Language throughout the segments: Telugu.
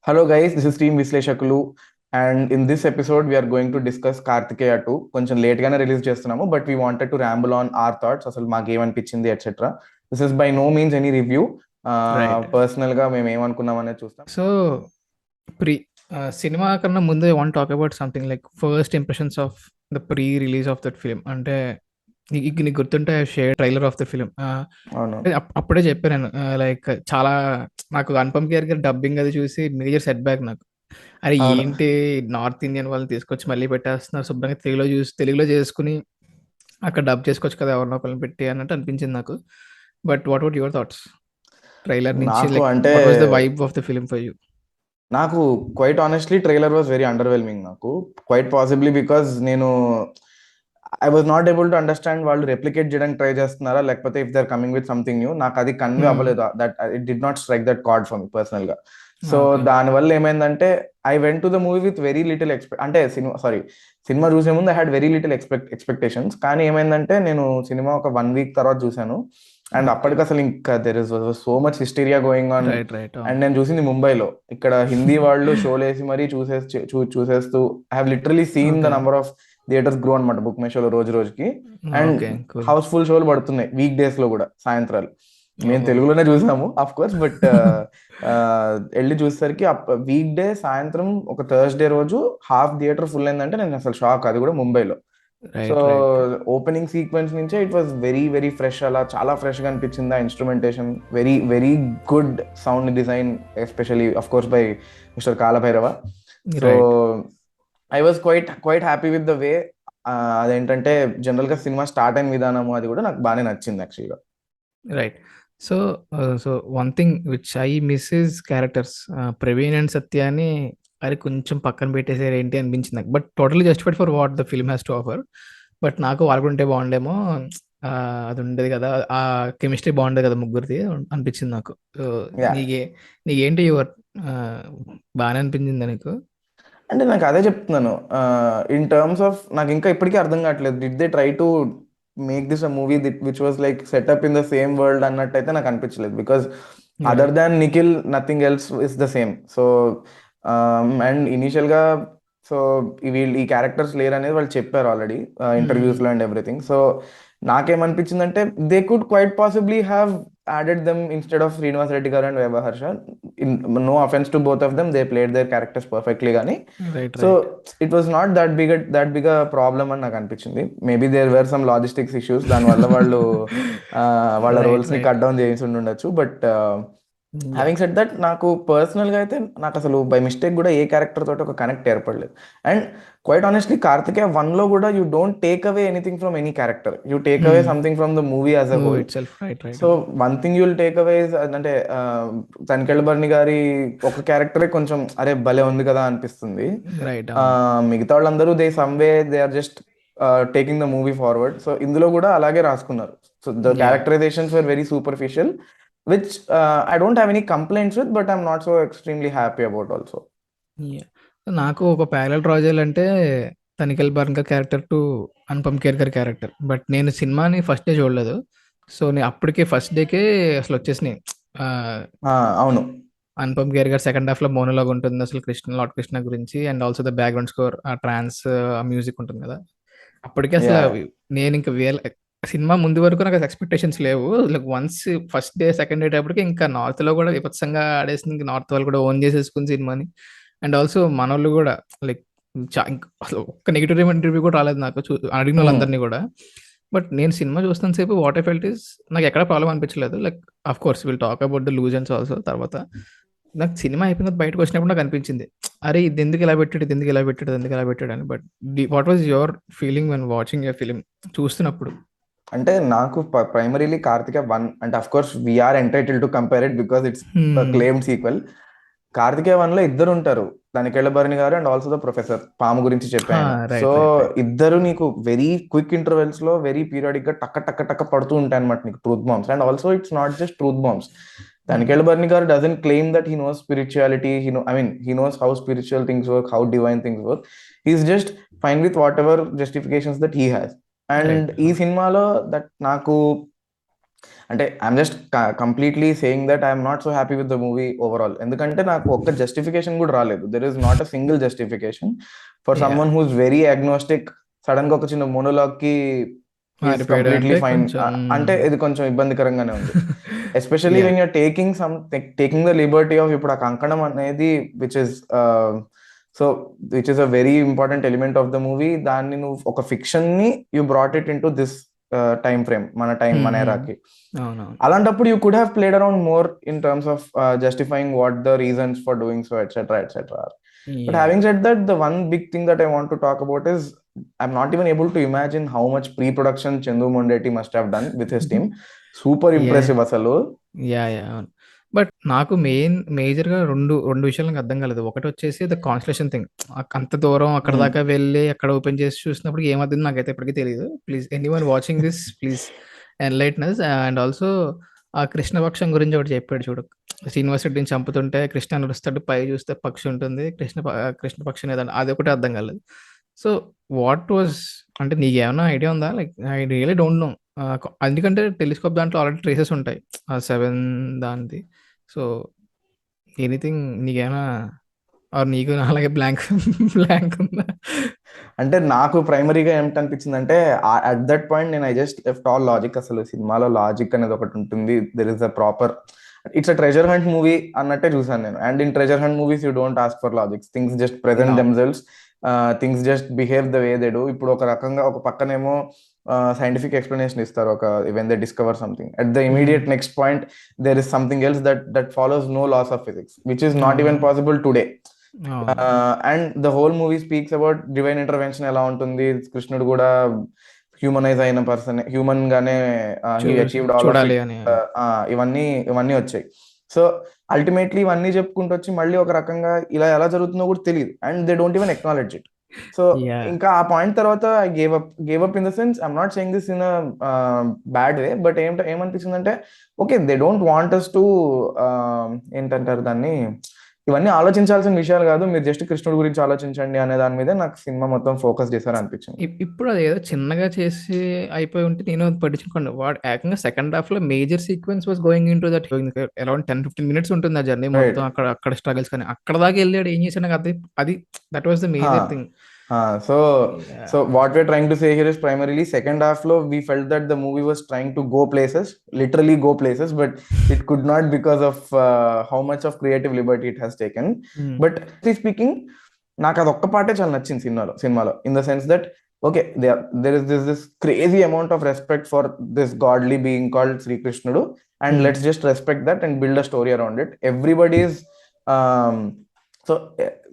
Hello guys, this is team Visleshakulu and in this episode we are going to discuss Karthikeya 2. కొంచెం లేట్ గానే రిలీజ్ చేస్తున్నాము but we wanted to ramble on our thoughts అసలు మాకు ఏమనిపించింది etcetera. This is by no means any review. Right. Personal గా మేము ఏమనుకున్నాం అనేది చూస్తాం. సో ప్రీ సినిమా కన్నా ముందు I want talk about something like first impressions of the pre release of that film. అంటే నీకు గుర్తుంటే share trailer of the film. అవును, అప్పుడే చెప్పాను నేను, లైక్ చాలా నాకు అనుపమ్ ఖేర్ గారి డబ్బింగ్ అది చూసి మేజర్ సెట్ బ్యాక్ నాకు. అరే అవును. ఏంటి నార్త్ ఇండియన్ వాళ్ళని తీసుకొచ్చి మళ్ళీ పెట్టేస్తున్నారు, శుభ్రంగా తెలుగులో చేసుకుని అక్కడ డబ్ చేసుకోవచ్చు కదా ఎవరినో ఒకరిని పెట్టి అన్నట్టు అనిపించింది నాకు. But what what your thoughts trailer నుంచి? నాకు లైక్ అంటే what was the vibe of the film for you? నాకు quite honestly trailer was very underwhelming. నాకు క్వైట్ పాసిబ్లీ బికాజ్ నేను I was not able to understand వాళ్ళు రెప్లికేట్ చేయడానికి ట్రై చేస్తున్నారా లేకపోతే if they are coming with something new. నాకు అది కన్వే అవ్వలేదు. That it did not strike that card for me personal గా. సో దానివల్ల ఏమైందంటే I went to the movie with very little అంటే సినిమా చూసే ముందు I had very little expectations. కానీ ఏమైందంటే నేను సినిమా ఒక 1 week తర్వాత చూసాను అండ్ అప్పటికి అసలు ఇంకా there is so much hysteria going on. And నేను చూసింది ముంబైలో, ఇక్కడ హిందీ వాళ్ళు షోలు వేసి మరీ చూసేస్తూ I have literally seen the number of theatres grow అనమాట బుక్ మై షోలో రోజు రోజుకి. అండ్ హౌస్ఫుల్ షోలు పడుతున్నాయి వీక్ డేస్ లో కూడా సాయంత్రాలు. మేము తెలుగులోనే చూసాము ఆఫ్ కోర్స్, బట్ వెళ్ళి చూసేసరికి వీక్ డే సాయంత్రం ఒక థర్స్డే రోజు హాఫ్ థియేటర్ ఫుల్ అయిందంటే నేను అసలు షాక్. అది కూడా ముంబైలో. సో ఓపెనింగ్ సీక్వెన్స్ నుంచే it was very very fresh, అలా చాలా ఫ్రెష్ గా అనిపించింది. ఆ instrumentation very very good, sound design especially of course by mister Kaala Bhairava. So I was quite happy with the way. అదేంటంటే జనరల్ గా సినిమా స్టార్ట్ అయిన విధానము అది కూడా నాకు బాగానే నచ్చింది యాక్చువల్గా. Right. So one thing which I miss is characters. Praveen and Satya అని అది కొంచెం పక్కన పెట్టేసారు ఏంటి అనిపించింది నాకు. But totally justified for what the film has to offer. But నాకు వాళ్ళు ఉంటే బాగుండేమో, అది ఉండేది కదా, ఆ కెమిస్ట్రీ బాగుండేది కదా ముగ్గురిది అనిపించింది నాకు. నీకేంటి యువర్ బాగానే అనిపించిందా నీకు? అంటే నాకు అదే చెప్తున్నాను, ఇన్ టర్మ్స్ ఆఫ్ నాకు ఇంకా ఇప్పటికీ అర్థం కావట్లేదు. Did they try to make this a movie which was like setup in the same world అన్నట్టయితే నాకు అనిపించలేదు. Because other than Nikhil nothing else is the same. So and initial గా సో వీళ్ళు ఈ క్యారెక్టర్స్ లేరు అనేది వాళ్ళు చెప్పారు ఆల్రెడీ ఇంటర్వ్యూస్ లో అండ్ ఎవ్రీథింగ్. సో నాకేమనిపించిందంటే they could quite possibly have added them instead of Srinivas Reddy garu and Vaibhav Harsha. No offense to both of them, they played their characters perfectly gani. So it was not that big a problem అని నాకు అనిపించింది. Maybe there were some logistics issues, దాని వల్ల వాళ్ళు వాళ్ళ రోల్స్ ని కట్ డౌన్ చేసి ఉండొచ్చు. బట్ హ్యావింగ్ సెడ్ దట్ నాకు పర్సనల్ గా అయితే నాకు అసలు బై మిస్టేక్ కూడా ఏ క్యారెక్టర్ తోటి ఒక కనెక్ట్ ఏర్పడలేదు. అండ్ క్వైట్ ఆనెస్ట్లీ కార్తికేయ 1 లో కూడా you don't take away anything from any character, you take away something from the movie as a whole. So one thing you'll take away అంటే తనికెళ్ళ బర్ని గారి ఒక క్యారెక్టరే కొంచెం అరే భలే ఉంది కదా అనిపిస్తుంది. మిగతా వాళ్ళందరూ they some way they are just taking the movie forward. So ఇందులో కూడా అలాగే రాసుకున్నారు. So the characterisations were very superficial, which I don't have any complaints with, but I'm not so extremely happy about also. నాకు ఒక ప్యారల్ డ్రా చేయాలంటే తనిఖీల్ బర్గా క్యారెక్టర్ టు అనుపమ్ ఖేర్ గారి క్యారెక్టర్. బట్ నేను సినిమాని ఫస్ట్ డే చూడలేదు, సో నేను అప్పటికే ఫస్ట్ డేకే అసలు వచ్చేసినాయి. అవును, అనుపమ్ ఖేర్ గారు సెకండ్ హాఫ్ లో మోనోలాగ్ ఉంటుంది అసలు లార్డ్ కృష్ణ గురించి, and also the background score, ఆ ట్రాన్స్ మ్యూజిక్ ఉంటుంది కదా. అప్పటికే అసలు నేను ఇంకా సినిమా ముందు వరకు నాకు ఎక్స్పెక్టేషన్స్ లేవు. Like once first day second day అప్పటికి ఇంకా నార్త్ లో కూడా విపత్సంగా ఆడేసింది. ఇంకా నార్త్ వాళ్ళు కూడా ఓన్ చేసేసుకుని సినిమాని. అండ్ ఆల్సో మన వాళ్ళు కూడా లైక్ అసలు ఒక్క నెగిటివ్ రివ్యూ కూడా రాలేదు నాకు అడిగిన వాళ్ళందరినీ కూడా. బట్ నేను సినిమా చూస్తున్న సేపు వాట్ ఐ ఫెల్ట్ ఇస్ నాకు ఎక్కడ ప్రాబ్లం అనిపించలేదు. Like of course will talk about the loose ends also తర్వాత. నాకు సినిమా అయిపోయిన బయటకు వచ్చినప్పుడు నాకు అనిపించింది అరే ఇది ఎందుకు ఇలా పెట్టాడు, ఇది ఎందుకు ఇలా పెట్టాడు, ఎందుకు ఇలా పెట్టాడు అని. But what was your feeling when watching a film చూస్తున్నప్పుడు? అంటే నాకు ప్రైమరీలీ కార్తికేయ 1 అంటే of course we're entitled to compare it because it's claimed sequel. Karthikeya 1 లో ఇద్దరు ఉంటారు, తనికెళ్ళ భరణి గారు అండ్ ఆల్సో ద ప్రొఫెసర్ పాము గురించి చెప్పాను. సో ఇద్దరు నీకు వెరీ క్విక్ ఇంటర్వెల్స్ లో వెరీ పీరియాడిక్ గా టక్క టక్క టక్క పడుతూ ఉంటాయి అనమాట నీకు truth bombs. And also it's not just truth bombs. Tanikella Bharani గారు doesn't claim that he knows spirituality, he knows how spiritual things work, how divine things work. He is just fine with whatever justifications that he has. And ఈ సినిమాలో దట్ నాకు అంటే I'm just completely saying that I'm not so happy with the movie overall. ఎందుకంటే నాకు ఒక్క జస్టిఫికేషన్ కూడా రాలేదు. There is not a single justification for yeah someone who's very agnostic. Sudden గా ఒక చిన్న మోనోలాగ్ కి హీస్ మారిపోయాడు కంప్లీట్లీ అంటే ఫైన్. కొంచెం అంటే ఇది కొంచెం ఇబ్బందికరంగానే ఉంది. Especially yeah when you're taking the Liberty of ఇప్పుడు ఆ కంకణం అనేది which is so which is a very important element of the movie. దాన్ని నువ్వు ఒక ఫిక్షన్ ని you brought it in to this time frame, మన ఎరాకి. అవునవును అలాంటప్పుడు you could have played around more in terms of justifying what the reasons for doing so etcetera etcetera. But yeah having said that, the one big thing that I want to talk about is I'm not even able to imagine how much pre-production ChandooMondeti must have done with his team. Super yeah impressive అసలు. అవును. బట్ నాకు మేజర్‌గా 2 విషయాలు నాకు అర్థం కాలేదు. ఒకటొచ్చేసి ద కాన్స్టలేషన్ థింగ్. అంత దూరం అక్కడి Hmm. దాకా వెళ్ళి అక్కడ ఓపెన్ చేసి చూసినప్పుడు ఏమర్థమైందో నాకైతే ఇప్పటికి తెలీదు. Please anyone watching this please enlighten us. And also ఆ కృష్ణపక్షం గురించి ఒకటి చెప్పాడు చూడు. శ్రీనివాస్ రెడ్డిని చంపుతుంటే కృష్ణ నడుస్తాడు. పైకి చూస్తే పక్షి ఉంటుంది. కృష్ణపక్షి అనేదని అదొకటే అర్థం కాలేదు. సో వాట్ వాస్ అంటే నీకేమన్నా ఐడియా ఉందా? Like I really don't know. ఎందుకంటే టెలిస్కోప్ దాంట్లో ఆల్రెడీ ట్రేసెస్ ఉంటాయి. ఆ 7 దానిది. సో ఎనీథింగ్ నీకేమైనా ఆర్ నీకు అలాగే బ్లాంక్ బ్లాంక్ ఉందా? అంటే నాకు ప్రైమరీగా ఏమిటనిపించింది అంటే అట్ దట్ పాయింట్ నేను I just left all logic. అసలు సినిమాలో లాజిక్ అనేది ఒకటి ఉంటుంది. There is a proper, it's a treasure hunt movie అన్నట్టే చూసాను నేను. And in treasure hunt movies you don't ask for logics, things just present no. Themselves, things just behave the way they do. ఇప్పుడు ఒక రకంగా ఒక పక్కనేమో సైంటిఫిక్ ఎక్స్ప్లెనేషన్ ఇస్తారు ఒక when they discover something, at the hmm. Immediate next point there is something else that follows no laws of physics which is not even అవును. Possible today. అవును. And the whole movie speaks about divine intervention ఎలా ఉంటుంది. కృష్ణుడు కూడా హ్యూమనైజ్ అయిన పర్సన్, హ్యూమన్ గానే హీ అచీవ్డ్ ఆల్ ఆఫ్ చూడాలి ఇట్. అని. ఇవన్నీ ఇవన్నీ వచ్చాయి. సో అల్టిమేట్లీ ఇవన్నీ చెప్పుకుంటూ వచ్చి మళ్ళీ ఒక రకంగా ఇలా ఎలా జరుగుతుందో కూడా తెలియదు. And they don't even acknowledge it. So yeah! ఇంకా ఆ పాయింట్ తర్వాత I gave up in the sense, I'm not saying this in bad way, but ఏమనిపించింది అంటే okay they don't want us to ఏంటంటారు దాన్ని, ఇవన్నీ ఆలోచించాల్సిన విషయాలు కాదు, మీరు జస్ట్ కృష్ణుడి గురించి ఆలోచించండి అనే దాని మీద నాకు సినిమా మొత్తం ఫోకస్ చేశారు అనిపించింది. ఇప్పుడు అదేదో చిన్నగా చేసి అయిపోయి ఉంటే నేను పట్టించుకోండి. వాడు ఏకంగా సెకండ్ హాఫ్‌లో major sequence was going into that around 10, 15 minutes ఉంటుంది ఆ జర్నీ రైట్. మొత్తం. అక్కడ స్ట్రగల్స్ కానీ అక్కడ దాకా వెళ్ళాడు. ఏం చేశాడు నాకు అది that was the major thing. So so yeah! What we're trying to say here is primarily second half లో we felt that the movie was trying to go places, literally go places, but it could not because of how much of creative liberty it has taken. Hmm. But speaking నాకు అది ఒక్క పాటే చాలా నచ్చింది సినిమాలో in the sense that okay there is this crazy amount of respect for this godly being called శ్రీకృష్ణుడు, and hmm. Let's just respect that and build a story around it. Everybody is so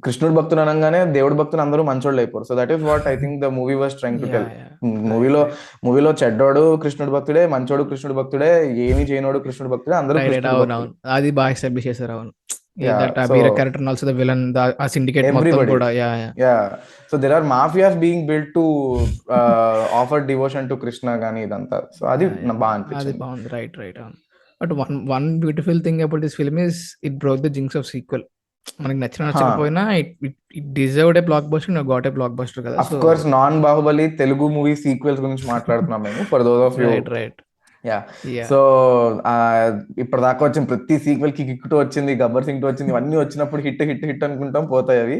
కృష్ణుడు భక్తులు అనగానే దేవుడు భక్తులు అందరూ మంచోళ్ళు అయిపోరు. So that is what I think the movie was trying to tell. Yeah! Right. మూవీలో రైట్. మూవీలో చెడ్డోడు కృష్ణుడు భక్తుడే, మంచోడు కృష్ణుడు భక్తుడే, ఏమీ చేయనోడు కృష్ణుడు భక్తుడే, అందరూ రైట్. కృష్ణుడు భక్తులు. అవునవును. అది బాగా ఎస్టాబ్లిష్ చేశారు. అవును. Yeah that so Abhira character and also the villain ఆ సిండికేట్ మొత్తం ఎవ్రీబడి, కూడా. Yeah! Yeah so there are mafias being build to offer devotion to Krishna కానీ ఇదంతా. సో అది నాకు బాగా అది అనిపించింది. బాగుంది. రైట్. రైట్. అవును. But one beautiful thing about this film is it broke the jinx of sequel. మనకి నచ్చకపోయినా it deserved a blockbuster, got a blockbuster కదా. Of so course non Baahubali Telugu movie sequels గురించి మాట్లాడుతున్నాం మేము, for those of you. Right. Right. Yeah yeah so ఇప్పటిదాకా వచ్చిన ప్రతి సీక్వెల్ కి కిక్ టు వచ్చింది, గబ్బర్ సింగ్ టు వచ్చింది, ఇవన్నీ వచ్చినప్పుడు హిట్ హిట్ హిట్ అనుకుంటాం, పోతాయి అవి.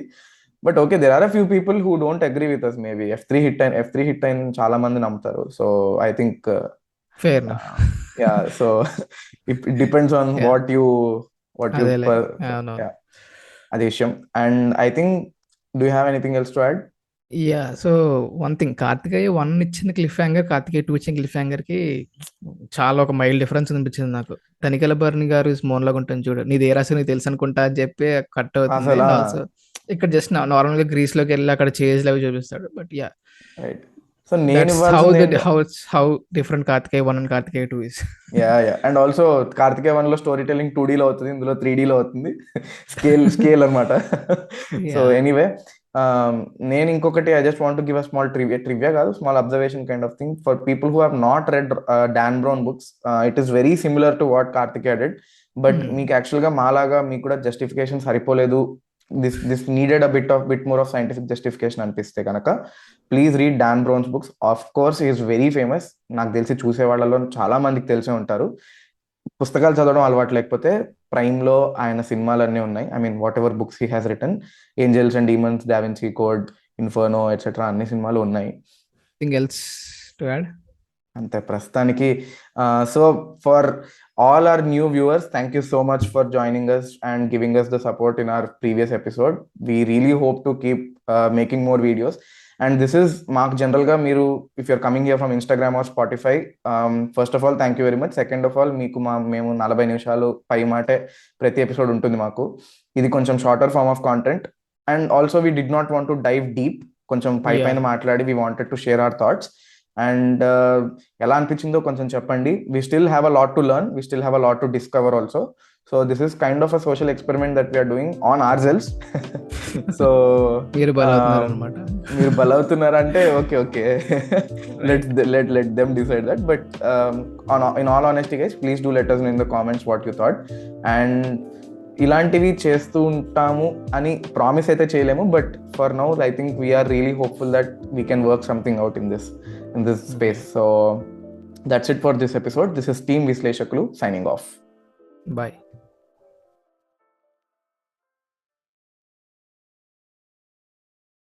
But okay there are a few people who don't agree with us. Maybe F three hit అయిన చాలా మంది నమ్ముతారు. So I think fair enough. Yeah so it depends on yeah what you అదేలే. యా అవునవును. అది విషయం. And I think do have anything else to add? So one thing, Karthikeya 1 ఇచ్చిన క్లిఫ్ హ్యాంగర్, కార్తికేయ 2 ఇచ్చిన క్లిఫ్ హ్యాంగర్ కి చాలా ఒక మైల్ డిఫరెన్స్ అనిపించింది నాకు. తనికెల భరణి గారు మోన్ లాగా ఉంటుంది చూడు, నీది ఏ రాసి నీకు తెలుసు అనుకుంటా అని చెప్పి కట్ అవుతుంది. అసలు అండ్ ఆల్సో ఇక్కడ జస్ట్ నార్మల్ గా గ్రీస్ లోకి వెళ్ళి అక్కడ చేజ్ అవి చూపిస్తాడు. But yeah right. సో నేను దట్స్ ఇవ్వాల్సింది ఏంటి? How different Karthikeya 1 and Karthikeya 2 is. Yeah and also Karthikeya 1 లో స్టోరీ టెల్లింగ్ 2D లో అవుతుంది, ఇందులో 3D లో అవుతుంది. స్కేల్ అనమాట. సో యా ఎనీవే నేను ఇంకొకటి I just want give a small trivia కాదు, small observation kind of thing for people who have not read Dan Brown books. It is very similar to what Karthikeya did. But మీకు యాక్చువల్ గా మాలాగా మీకు కూడా జస్టిఫికేషన్ సరిపోలేదు this needed a bit more of scientific justification అనిపిస్తే కనుక please read Dan Brown's books. Of course is very famous. నాకు తెలిసి చూసే వాళ్ళలో చాలా మందికి తెలిసే ఉంటారు. పుస్తకాలు చదవడం అలవాటు లేకపోతే ప్రైమ్ లో ఆయన సినిమాలన్నీ ఉన్నాయి. I mean whatever books he has written, Angels and Demons, Da Vinci Code, Inferno etcetera అన్ని సినిమాలు ఉన్నాయి. Else to add? అంతే ప్రస్తుతానికి. So for all our new viewers, thank you so much for joining us and giving us the support in our previous episode. We really hope to keep making more videos. And this is Mark General ga Miru, if you're coming here from Instagram or Spotify, first of all thank you very much. Second of all, meeku memu 40 నిమిషాలు పై మాటే ప్రతి ఎపిసోడ్ ఉంటుంది మాకు. ఇది కొంచెం shorter form of content. And also we did not want to dive deep, కొంచెం పైన మాట్లాడి we wanted to share our thoughts. And ఎలా అనిపించిందో కొంచెం చెప్పండి. We still have a lot to learn, we still have a lot to discover also. So this is kind of a social experiment that we're doing on our selves. So మీరు బలవుతున్నారంటే okay let them decide that. But in all honesty guys, please do let us know in the comments what you thought. అండ్ ఇలాంటివి చేస్తూ ఉంటాము అని ప్రామిస్ అయితే చేయలేము, but for now I think we're really hopeful that we can work something out in this space. So that's it for this episode. This is Team Visleshakulu signing off. Bye.